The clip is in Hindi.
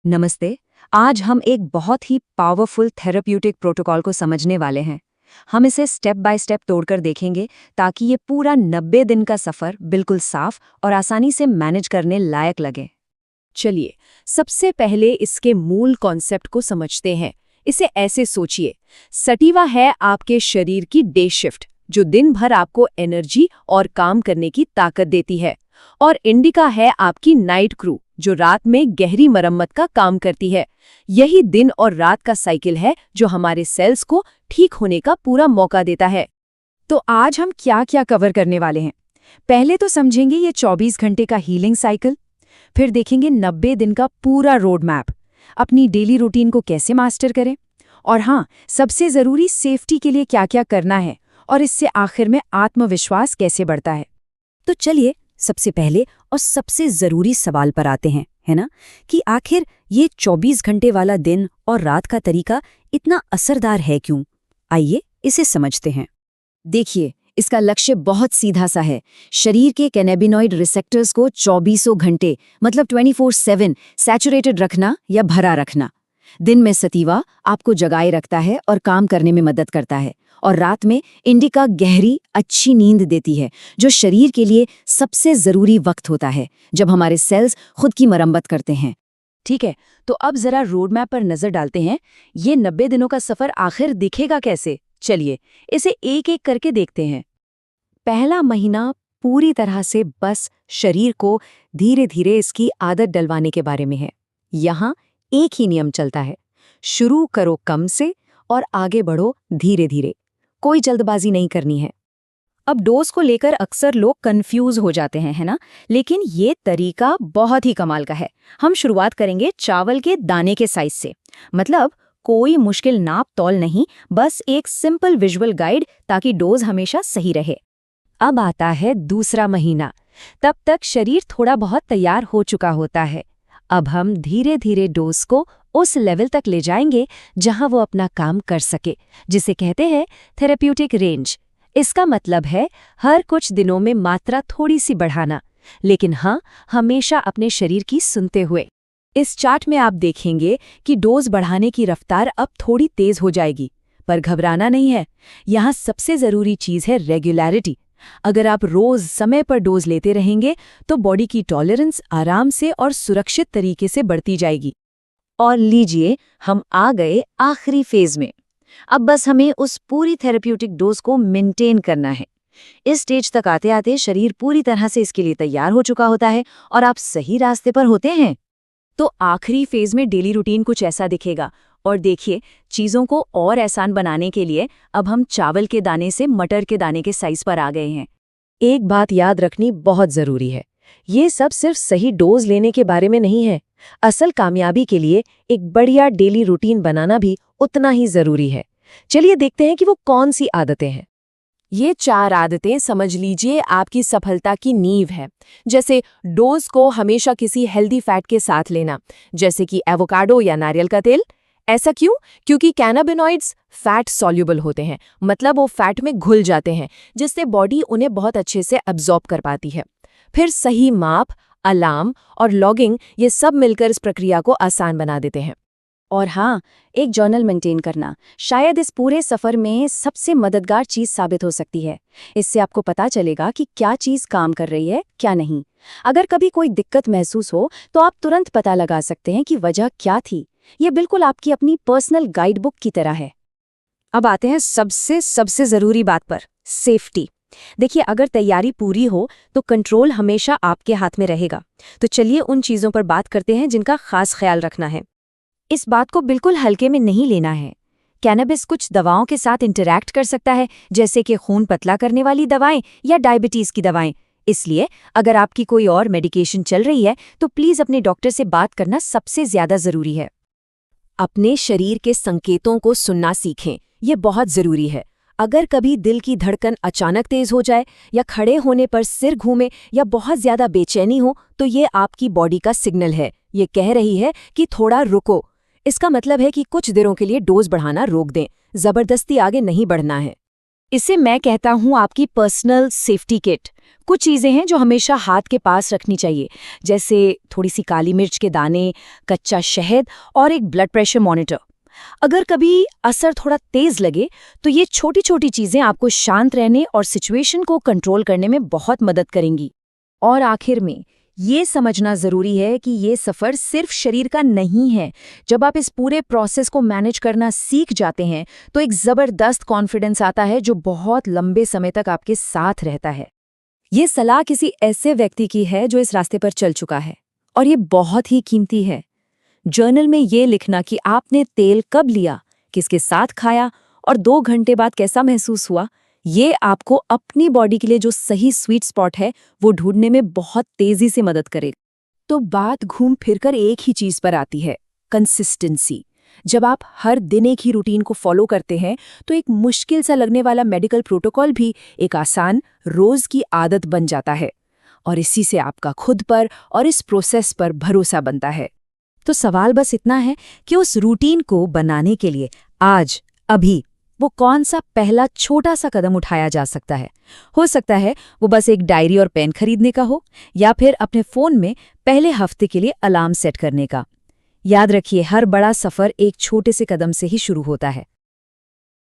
नमस्ते। आज हम एक बहुत ही पावरफुल थेरेप्यूटिक प्रोटोकॉल को समझने वाले हैं। हम इसे स्टेप बाय स्टेप तोड़कर देखेंगे ताकि ये पूरा 90 दिन का सफ़र बिल्कुल साफ और आसानी से मैनेज करने लायक लगे। चलिए, सबसे पहले इसके मूल कॉन्सेप्ट को समझते हैं। इसे ऐसे सोचिए, सटीवा है आपके शरीर की डे शिफ्ट, जो दिन भर आपको एनर्जी और काम करने की ताकत देती है, और इंडिका है आपकी नाइट क्रू, जो रात में गहरी मरम्मत का काम करती है। यही दिन और रात का साइकिल है जो हमारे सेल्स को ठीक होने का पूरा मौका देता है। तो आज हम क्या क्या कवर करने वाले हैं? पहले तो समझेंगे ये 24 घंटे का हीलिंग साइकिल, फिर देखेंगे 90 दिन का पूरा रोड मैप, अपनी डेली रूटीन को कैसे मास्टर करें, और हाँ, सबसे ज़रूरी सेफ्टी के लिए क्या क्या करना है, और इससे आखिर में आत्मविश्वास कैसे बढ़ता है। तो चलिए, सबसे पहले और सबसे ज़रूरी सवाल पर आते हैं, है ना, कि आखिर ये 24 घंटे वाला दिन और रात का तरीका इतना असरदार है क्यों? आइए इसे समझते हैं। देखिए, इसका लक्ष्य बहुत सीधा सा है। शरीर के कैनेबिनॉइड रिसेप्टर्स को 24 घंटे मतलब 24/7 सैचुरेटेड रखना या भरा रखना। दिन में सतीवा आपको जगाए रखता है और काम करने में मदद करता है, और रात में इंडिका गहरी अच्छी नींद देती है, जो शरीर के लिए सबसे ज़रूरी वक्त होता है जब हमारे सेल्स खुद की मरम्मत करते हैं। ठीक है, तो अब ज़रा रोड मैप पर नज़र डालते हैं। ये 90 दिनों का सफ़र आखिर दिखेगा कैसे? चलिए इसे एक एक करके देखते हैं। पहला महीना पूरी तरह से बस शरीर को धीरे धीरे इसकी आदत डलवाने के बारे में है। यहाँ एक ही नियम चलता है, शुरू करो कम से और आगे बढ़ो धीरे धीरे। कोई जल्दबाजी नहीं करनी है। अब डोज को लेकर अक्सर लोग कंफ्यूज हो जाते हैं, है ना? लेकिन ये तरीका बहुत ही कमाल का है। हम शुरुआत करेंगे चावल के दाने के साइज से, मतलब कोई मुश्किल नाप तौल नहीं, बस एक सिंपल विजुअल गाइड, ताकि डोज हमेशा सही रहे। अब आता है दूसरा महीना। तब तक शरीर थोड़ा बहुत तैयार हो चुका होता है। अब हम धीरे धीरे डोज को उस लेवल तक ले जाएंगे जहां वो अपना काम कर सके, जिसे कहते हैं थेरेप्यूटिक रेंज। इसका मतलब है हर कुछ दिनों में मात्रा थोड़ी सी बढ़ाना, लेकिन हाँ, हमेशा अपने शरीर की सुनते हुए। इस चार्ट में आप देखेंगे कि डोज बढ़ाने की रफ्तार अब थोड़ी तेज हो जाएगी, पर घबराना नहीं है। यहाँ सबसे ज़रूरी चीज़ है रेगुलरिटी। अगर आप रोज समय पर डोज लेते रहेंगे तो बॉडी की टॉलरेंस आराम से और सुरक्षित तरीके से बढ़ती जाएगी। और लीजिए, हम आ गए आखिरी फेज में। अब बस हमें उस पूरी थेरेप्यूटिक डोज को मेंटेन करना है। इस स्टेज तक आते आते शरीर पूरी तरह से इसके लिए तैयार हो चुका होता है और आप सही रास्ते पर होते हैं। तो आखिरी फेज में डेली रूटीन कुछ ऐसा दिखेगा। और देखिए, चीज़ों को और आसान बनाने के लिए अब हम चावल के दाने से मटर के दाने के साइज पर आ गए हैं। एक बात याद रखनी बहुत ज़रूरी है, ये सब सिर्फ सही डोज लेने के बारे में नहीं है। असल कामयाबी के लिए एक बढ़िया डेली रूटीन बनाना भी उतना ही ज़रूरी है। चलिए देखते हैं कि वो कौन सी आदतें हैं। ये 4 आदतें समझ लीजिए आपकी सफलता की नींव है। जैसे डोज को हमेशा किसी हेल्दी फैट के साथ लेना, जैसे कि एवोकाडो या नारियल का तेल। ऐसा क्यों? क्योंकि कैनाबिनॉइड्स फैट सॉल्युबल होते हैं, मतलब वो फैट में घुल जाते हैं, जिससे बॉडी उन्हें बहुत अच्छे से अब्जॉर्ब कर पाती है। फिर सही माप, अलार्म और लॉगिंग, ये सब मिलकर इस प्रक्रिया को आसान बना देते हैं। और हाँ, एक जर्नल मेंटेन करना शायद इस पूरे सफ़र में सबसे मददगार चीज़ साबित हो सकती है। इससे आपको पता चलेगा कि क्या चीज़ काम कर रही है, क्या नहीं। अगर कभी कोई दिक्कत महसूस हो तो आप तुरंत पता लगा सकते हैं कि वजह क्या थी। ये बिल्कुल आपकी अपनी पर्सनल गाइड बुक की तरह है। अब आते हैं सबसे ज़रूरी बात पर, सेफ्टी। देखिए, अगर तैयारी पूरी हो तो कंट्रोल हमेशा आपके हाथ में रहेगा। तो चलिए उन चीज़ों पर बात करते हैं जिनका खास ख्याल रखना है। इस बात को बिल्कुल हल्के में नहीं लेना है। कैनबिस कुछ दवाओं के साथ इंटरैक्ट कर सकता है, जैसे कि खून पतला करने वाली दवाएं या डायबिटीज़ की दवाएं। इसलिए अगर आपकी कोई और मेडिकेशन चल रही है तो प्लीज़ अपने डॉक्टर से बात करना सबसे ज़्यादा ज़रूरी है। अपने शरीर के संकेतों को सुनना सीखें, ये बहुत ज़रूरी है। अगर कभी दिल की धड़कन अचानक तेज हो जाए, या खड़े होने पर सिर घूमे, या बहुत ज़्यादा बेचैनी हो, तो ये आपकी बॉडी का सिग्नल है। ये कह रही है कि थोड़ा रुको। इसका मतलब है कि कुछ देरों के लिए डोज बढ़ाना रोक दें, ज़बरदस्ती आगे नहीं बढ़ना है। इसे मैं कहता हूँ आपकी पर्सनल सेफ्टी किट। कुछ चीजें हैं जो हमेशा हाथ के पास रखनी चाहिए, जैसे थोड़ी सी काली मिर्च के दाने, कच्चा शहद और एक ब्लड प्रेशर मॉनिटर। अगर कभी असर थोड़ा तेज लगे तो ये छोटी छोटी चीजें आपको शांत रहने और सिचुएशन को कंट्रोल करने में बहुत मदद करेंगी। और आखिर में ये समझना जरूरी है कि ये सफर सिर्फ शरीर का नहीं है। जब आप इस पूरे प्रोसेस को मैनेज करना सीख जाते हैं तो एक जबरदस्त कॉन्फिडेंस आता है जो बहुत लंबे समय तक आपके साथ रहता है। ये सलाह किसी ऐसे व्यक्ति की है जो इस रास्ते पर चल चुका है, और ये बहुत ही कीमती है। जर्नल में ये लिखना कि आपने तेल कब लिया, किसके साथ खाया और 2 घंटे बाद कैसा महसूस हुआ, ये आपको अपनी बॉडी के लिए जो सही स्वीट स्पॉट है वो ढूंढने में बहुत तेजी से मदद करेगा। तो बात घूम फिरकर एक ही चीज पर आती है, कंसिस्टेंसी। जब आप हर दिन एक ही रूटीन को फॉलो करते हैं तो एक मुश्किल सा लगने वाला मेडिकल प्रोटोकॉल भी एक आसान रोज की आदत बन जाता है, और इसी से आपका खुद पर और इस प्रोसेस पर भरोसा बनता है। तो सवाल बस इतना है कि उस रूटीन को बनाने के लिए आज, अभी, वो कौन सा पहला छोटा सा कदम उठाया जा सकता है। हो सकता है वो बस एक डायरी और पेन खरीदने का हो, या फिर अपने फोन में पहले हफ्ते के लिए अलार्म सेट करने का। याद रखिए, हर बड़ा सफर एक छोटे से कदम से ही शुरू होता है।